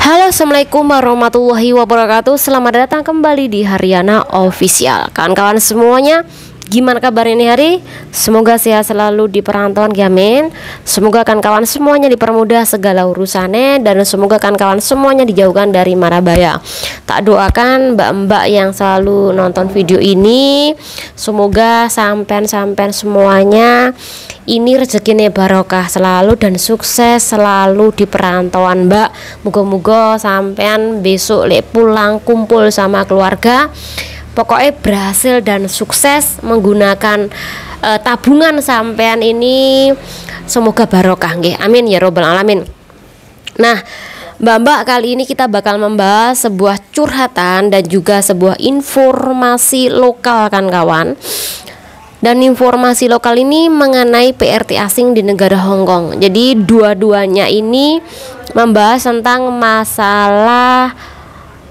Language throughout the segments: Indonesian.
Halo, assalamualaikum warahmatullahi wabarakatuh. Selamat datang kembali di Haryana Official. Kawan-kawan semuanya, gimana kabar ini hari? Semoga sehat selalu di perantauan, amin. Semoga kawan-kawan semuanya dipermudah segala urusannya, dan semoga kawan-kawan semuanya dijauhkan dari mara bahaya. Tak doakan mbak-mbak yang selalu nonton video ini, semoga sampean-sampean semuanya ini rezekinya barokah selalu dan sukses selalu di perantauan, mbak. Moga-moga sampean besok lek pulang kumpul sama keluarga, pokoknya berhasil dan sukses menggunakan tabungan sampean ini, semoga barokah nggih. Amin ya robbal alamin. Nah, mbak-mbak, kali ini kita bakal membahas sebuah curhatan dan juga sebuah informasi lokal kan kawan. Dan informasi lokal ini mengenai PRT asing di negara Hong Kong. Jadi dua-duanya ini membahas tentang masalah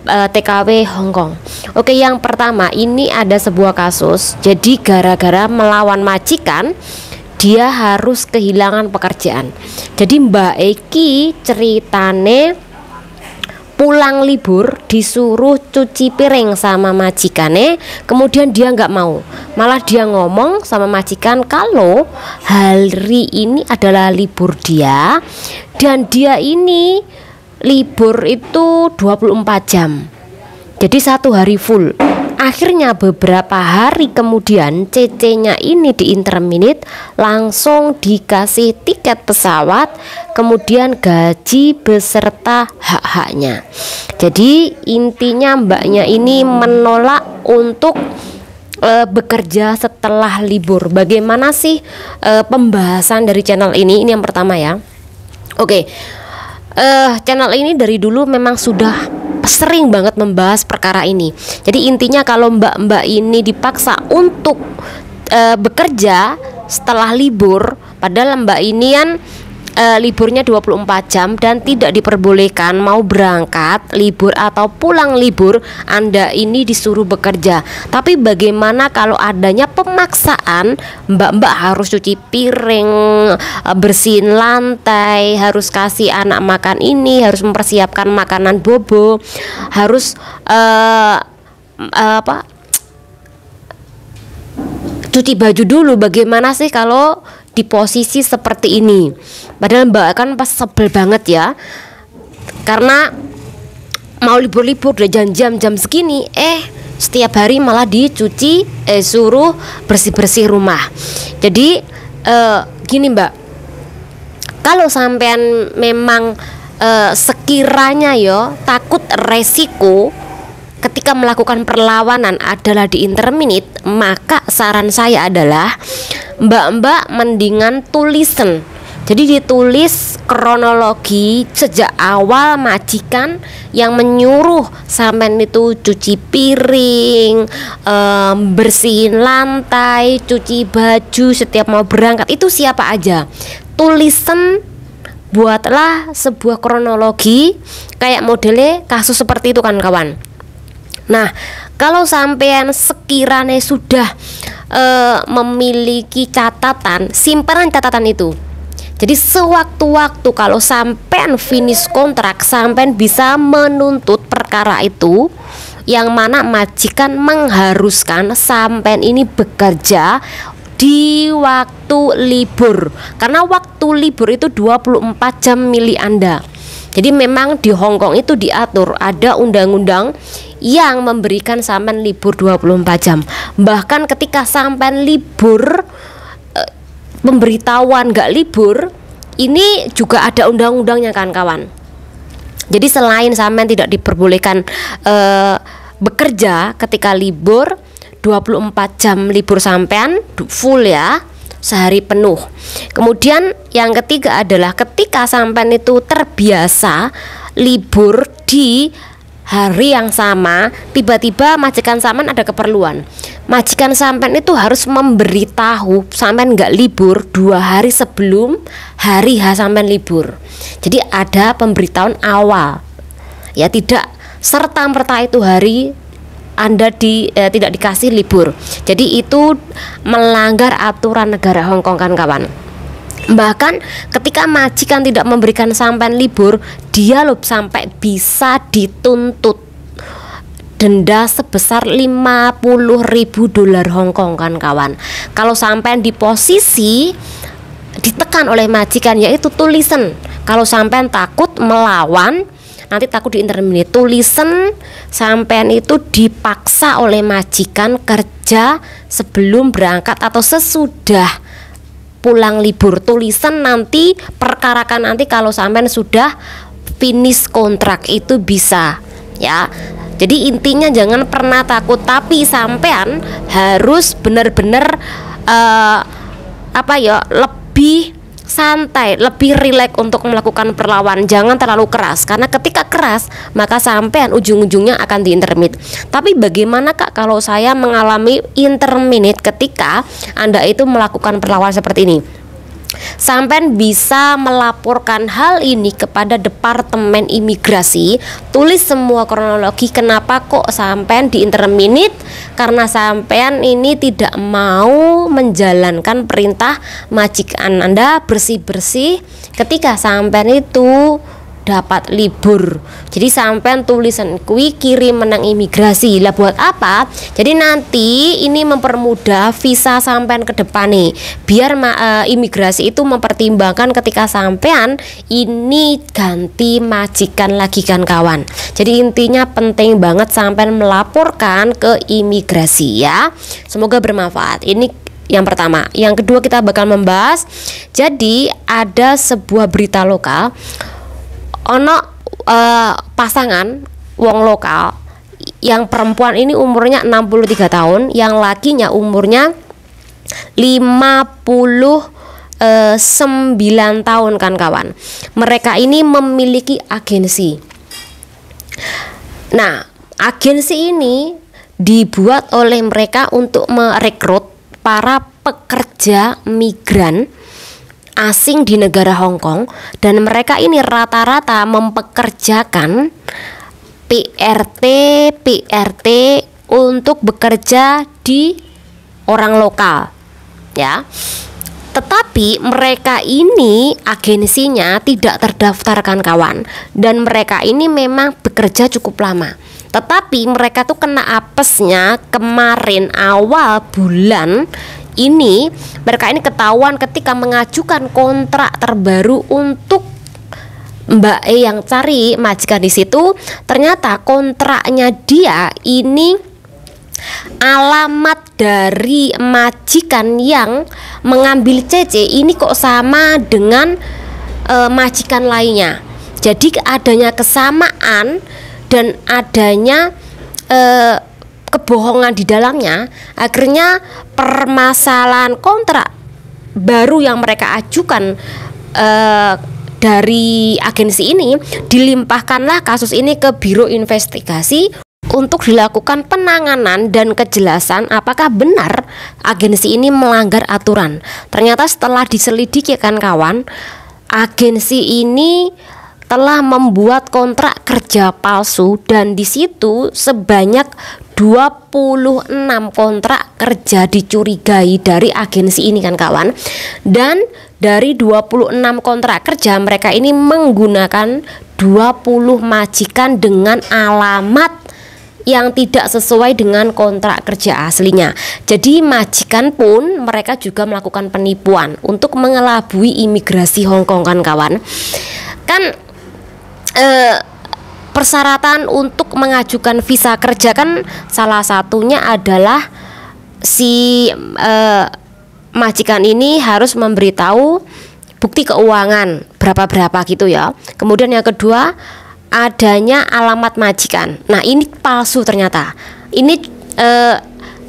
TKW Hong Kong. Oke, yang pertama ini ada sebuah kasus. Jadi gara-gara melawan majikan, dia harus kehilangan pekerjaan. Jadi Mbak Eki ceritane pulang libur disuruh cuci piring sama majikannya, kemudian dia nggak mau, malah dia ngomong sama majikan kalau hari ini adalah libur dia, dan dia ini libur itu 24 jam, jadi 1 hari full. Akhirnya beberapa hari kemudian CC-nya ini diinterminate, langsung dikasih tiket pesawat, kemudian gaji beserta hak-haknya. Jadi intinya mbaknya ini menolak untuk bekerja setelah libur. Bagaimana sih pembahasan dari channel ini? Ini yang pertama ya. Oke, channel ini dari dulu memang sudah sering banget membahas perkara ini. Jadi intinya kalau mbak-mbak ini dipaksa untuk bekerja setelah libur, padahal mbak ini kan liburnya 24 jam dan tidak diperbolehkan mau berangkat libur atau pulang libur, Anda ini disuruh bekerja. Tapi bagaimana kalau adanya pemaksaan, mbak-mbak harus cuci piring, bersihin lantai, harus kasih anak makan ini, harus mempersiapkan makanan bobo, harus cuci baju dulu. Bagaimana sih kalau di posisi seperti ini? Padahal mbak kan pas sebel banget ya, karena mau libur-libur udah jam segini, setiap hari malah dicuci, suruh bersih-bersih rumah. Jadi gini mbak, kalau sampean memang sekiranya yo takut resiko ketika melakukan perlawanan adalah diinterminate, maka saran saya adalah mbak-mbak mendingan tulisan. Jadi ditulis kronologi sejak awal majikan yang menyuruh sampean itu cuci piring, bersihin lantai, cuci baju setiap mau berangkat, itu siapa aja. Tulisan, buatlah sebuah kronologi kayak modelnya kasus seperti itu kan kawan. Nah, kalau sampean sekiranya sudah memiliki catatan, simpan catatan itu. Jadi sewaktu-waktu kalau sampean finish kontrak, sampean bisa menuntut perkara itu, yang mana majikan mengharuskan sampean ini bekerja di waktu libur. Karena waktu libur itu 24 jam milik Anda. Jadi memang di Hong Kong itu diatur, ada undang-undang yang memberikan sampean libur 24 jam. Bahkan ketika sampean libur, pemberitahuan gak libur, ini juga ada undang-undangnya kan kawan. Jadi selain sampean tidak diperbolehkan bekerja ketika libur, 24 jam libur sampean full ya, sehari penuh. Kemudian yang ketiga adalah ketika sampean itu terbiasa libur di hari yang sama, tiba-tiba majikan sampean ada keperluan, majikan sampean itu harus memberitahu sampean nggak libur 2 hari sebelum hari H sampean libur. Jadi ada pemberitahuan awal ya, tidak serta-merta itu hari Anda tidak dikasih libur. Jadi itu melanggar aturan negara Hong Kong kan kawan. Bahkan ketika majikan tidak memberikan sampean libur, dia loh sampai bisa dituntut denda sebesar 50.000 dolar Hongkong kan kawan. Kalau sampean di posisi ditekan oleh majikan, yaitu tulisan. Kalau sampean takut melawan, nanti takut diinterminate, tulisan sampean itu dipaksa oleh majikan kerja sebelum berangkat atau sesudah pulang libur. Tulisan nanti perkarakan nanti kalau sampean sudah finish kontrak itu bisa ya. Jadi intinya jangan pernah takut, tapi sampean harus benar-benar lebih santai, lebih rileks untuk melakukan perlawanan. Jangan terlalu keras, karena ketika keras maka sampean ujung-ujungnya akan diinterminate. Tapi bagaimana Kak kalau saya mengalami interminate ketika Anda itu melakukan perlawanan seperti ini? Sampean bisa melaporkan hal ini kepada Departemen Imigrasi. Tulis semua kronologi kenapa kok sampean diinterminate, karena sampean ini tidak mau menjalankan perintah majikan Anda bersih-bersih ketika sampean itu dapat libur. Jadi sampean tulisan kui kirim menang imigrasi. Lah buat apa? Jadi nanti ini mempermudah visa sampean ke depan nih. Biar imigrasi itu mempertimbangkan ketika sampean ini ganti majikan lagi kan kawan. Jadi intinya penting banget sampean melaporkan ke imigrasi ya. Semoga bermanfaat. Ini yang pertama. Yang kedua kita bakal membahas. Jadi ada sebuah berita lokal. Ono pasangan wong lokal yang perempuan ini umurnya 63 tahun, yang lakinya umurnya 59 tahun kan kawan. Mereka ini memiliki agensi. Nah, agensi ini dibuat oleh mereka untuk merekrut para pekerja migran asing di negara Hong Kong, dan mereka ini rata-rata mempekerjakan PRT untuk bekerja di orang lokal ya. Tetapi mereka ini agensinya tidak terdaftarkan kawan, dan mereka ini memang bekerja cukup lama. Tetapi mereka tuh kena apesnya kemarin awal bulan ini. Mereka ini ketahuan ketika mengajukan kontrak terbaru untuk Mbak E yang cari majikan di situ. Ternyata kontraknya dia ini alamat dari majikan yang mengambil CC ini kok sama dengan majikan lainnya. Jadi adanya kesamaan dan adanya kebohongan di dalamnya, akhirnya permasalahan kontrak baru yang mereka ajukan dari agensi ini, dilimpahkanlah kasus ini ke Biro Investigasi untuk dilakukan penanganan dan kejelasan apakah benar agensi ini melanggar aturan. Ternyata setelah diselidiki kan kawan, agensi ini telah membuat kontrak kerja palsu, dan di situ sebanyak 26 kontrak kerja dicurigai dari agensi ini kan kawan. Dan dari 26 kontrak kerja mereka ini menggunakan 20 majikan dengan alamat yang tidak sesuai dengan kontrak kerja aslinya. Jadi majikan pun mereka juga melakukan penipuan untuk mengelabui imigrasi Hong Kong kan kawan. Kan persyaratan untuk mengajukan visa kerja kan salah satunya adalah si majikan ini harus memberitahu bukti keuangan berapa-berapa gitu ya. Kemudian yang kedua adanya alamat majikan. Nah ini palsu ternyata. Ini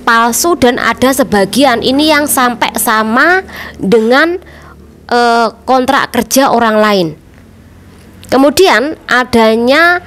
palsu, dan ada sebagian ini yang sampai sama dengan kontrak kerja orang lain. Kemudian adanya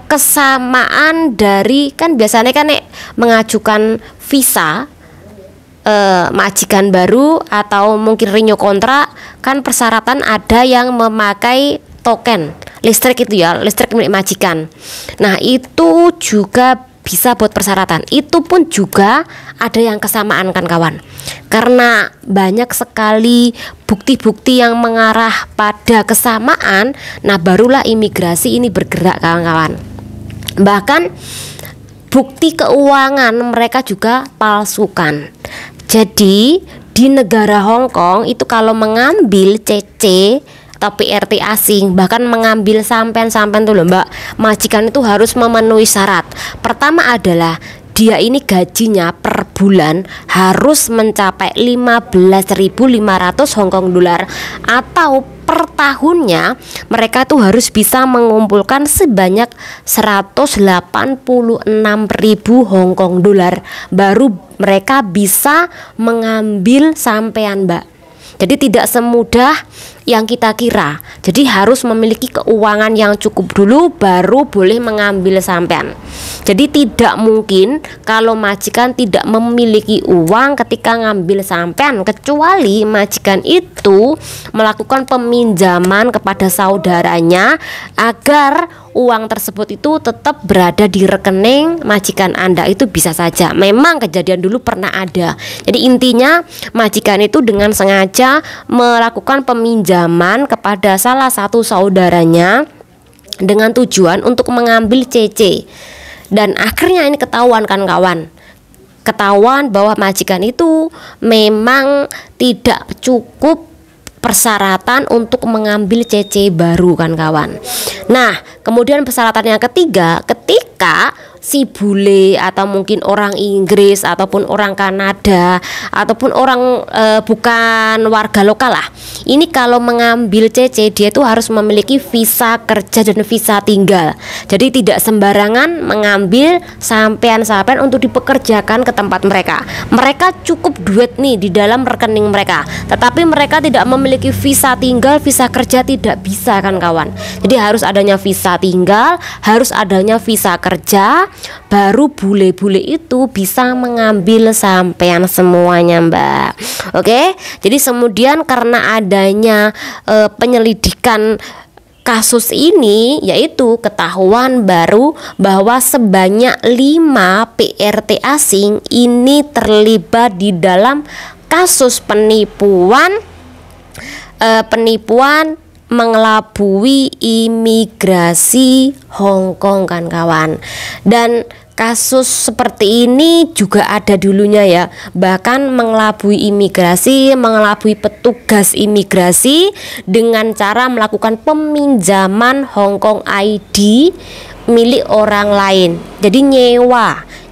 kesamaan dari, kan biasanya kan mengajukan visa majikan baru atau mungkin renew kontrak kan persyaratan ada yang memakai token listrik itu ya, listrik milik majikan. Nah itu juga bisa buat persyaratan. Itu pun juga ada yang kesamaan kan kawan, karena banyak sekali bukti-bukti yang mengarah pada kesamaan. Nah barulah imigrasi ini bergerak kawan-kawan. Bahkan bukti keuangan mereka juga palsukan. Jadi di negara Hong Kong itu kalau mengambil CC atau PRT asing, bahkan mengambil sampean tuh loh Mbak, majikan itu harus memenuhi syarat. Pertama adalah dia ini gajinya per bulan harus mencapai 15.500 Hong Kong dolar, atau per tahunnya mereka tuh harus bisa mengumpulkan sebanyak 186.000 Hong Kong dolar, baru mereka bisa mengambil sampean Mbak. Jadi tidak semudah yang kita kira. Jadi harus memiliki keuangan yang cukup dulu baru boleh mengambil sampean. Jadi tidak mungkin kalau majikan tidak memiliki uang ketika ngambil sampean, kecuali majikan itu melakukan peminjaman kepada saudaranya agar uang tersebut itu tetap berada di rekening majikan Anda. Itu bisa saja. Memang kejadian dulu pernah ada. Jadi intinya majikan itu dengan sengaja melakukan peminjaman kepada salah satu saudaranya dengan tujuan untuk mengambil CC. Dan akhirnya ini ketahuan kan kawan, ketahuan bahwa majikan itu memang tidak cukup persyaratan untuk mengambil CC baru kan kawan. Nah kemudian persyaratan yang ketiga, ketika si bule atau mungkin orang Inggris ataupun orang Kanada ataupun orang bukan warga lokal lah, ini kalau mengambil CC dia itu harus memiliki visa kerja dan visa tinggal. Jadi tidak sembarangan mengambil sampean-sampean untuk dipekerjakan ke tempat mereka. Mereka cukup duit nih di dalam rekening mereka, tetapi mereka tidak memiliki visa tinggal, visa kerja tidak bisa kan kawan. Jadi harus adanya visa tinggal, harus adanya visa kerja, baru bule-bule itu bisa mengambil sampean semuanya Mbak. Oke, jadi kemudian karena adanya penyelidikan kasus ini, yaitu ketahuan baru bahwa sebanyak 5 PRT asing ini terlibat di dalam kasus penipuan mengelabui imigrasi Hong Kong kan kawan. Dan kasus seperti ini juga ada dulunya ya, bahkan mengelabui imigrasi, mengelabui petugas imigrasi dengan cara melakukan peminjaman Hong Kong ID milik orang lain. Jadi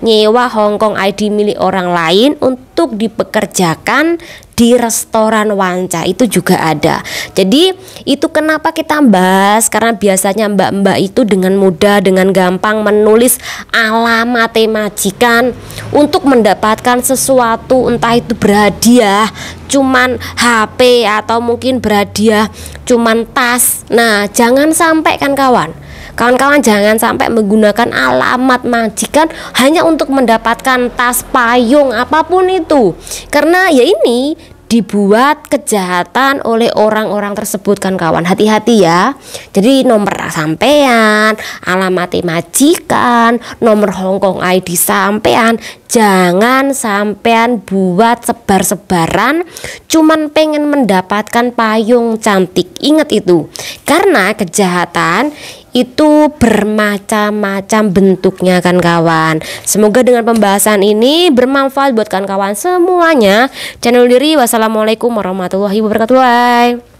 nyewa Hong Kong ID milik orang lain untuk dipekerjakan di restoran Wanca, itu juga ada. Jadi itu kenapa kita bahas, karena biasanya mbak-mbak itu dengan mudah, dengan gampang menulis alamat majikan untuk mendapatkan sesuatu, entah itu berhadiah cuman HP atau mungkin berhadiah cuman tas. Nah jangan sampai kan kawan-kawan, jangan sampai menggunakan alamat majikan hanya untuk mendapatkan tas, payung, apapun itu. Karena ya ini dibuat kejahatan oleh orang-orang tersebut kan kawan. Hati-hati ya. Jadi nomor sampean, alamat majikan, nomor Hong Kong ID sampean, jangan sampean buat sebar-sebaran cuman pengen mendapatkan payung cantik. Ingat itu, karena kejahatan itu bermacam-macam bentuknya kan kawan. Semoga dengan pembahasan ini bermanfaat buat kawan-kawan semuanya. Channel diri, wassalamualaikum warahmatullahi wabarakatuh. Bye.